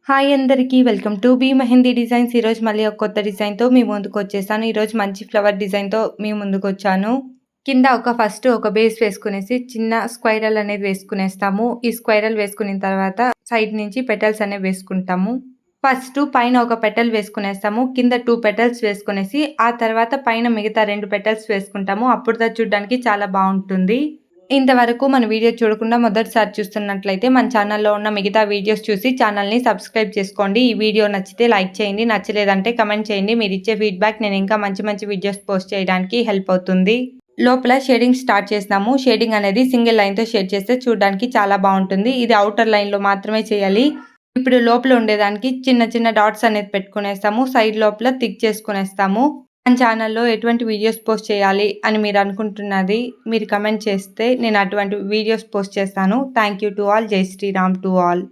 Hi అందరికీ welcome to B mehndi designs. ఈరోజు మళ్ళీ ఒక కొత్త డిజైన్‌తో మీ ముందుకొచ్చేసాను. ఈరోజు మంచి ఫ్లవర్ డిజైన్‌తో మీ ముందుకొచ్చాను. కింద ఫస్ట్ ఒక బేస్ వేసుకునేసి చిన్న స్క్వైరల్ అనేది వేసుకునేస్తాము. ఈ స్క్వైరల్ వేసుకున్న తర్వాత సైడ్ నుంచి పెటల్స్ అనేవి వేసుకుంటాము. ఫస్ట్ పైన ఒక పెటల్ వేసుకునేస్తాము. కింద 2 పెటల్స్ వేసుకునేసి ఆ తర్వాత పైన మిగతా 2 పెటల్స్ వేసుకుంటాము. అప్పుడు చూడడానికి చాలా బావుంటుంది. ఇంతవరకు మన వీడియో చూడకుండా మొదటిసారి చూస్తున్నట్లయితే మన ఛానల్లో ఉన్న మిగతా వీడియోస్ చూసి ఛానల్ని సబ్స్క్రైబ్ చేసుకోండి. ఈ వీడియో నచ్చితే లైక్ చేయండి, నచ్చలేదంటే కమెంట్ చేయండి. మీరు ఇచ్చే ఫీడ్బ్యాక్ నేను ఇంకా మంచి మంచి వీడియోస్ పోస్ట్ చేయడానికి హెల్ప్ అవుతుంది. లోపల షేడింగ్ స్టార్ట్ చేస్తాము. షేడింగ్ అనేది సింగిల్ లైన్తో షేడ్ చేస్తే చూడడానికి చాలా బాగుంటుంది. ఇది అవుటర్ లైన్లో మాత్రమే చేయాలి. ఇప్పుడు లోపల ఉండేదానికి చిన్న చిన్న డాట్స్ అనేది పెట్టుకునేస్తాము. సైడ్ లోపల థిక్ చేసుకునేస్తాము. మన ఛానల్లో ఎటువంటి వీడియోస్ పోస్ట్ చేయాలి అని మీరు అనుకుంటున్నది మీరు కమెంట్ చేస్తే నేను అటువంటి వీడియోస్ పోస్ట్ చేస్తాను. Thank you to all. జై శ్రీరామ్ టు ఆల్.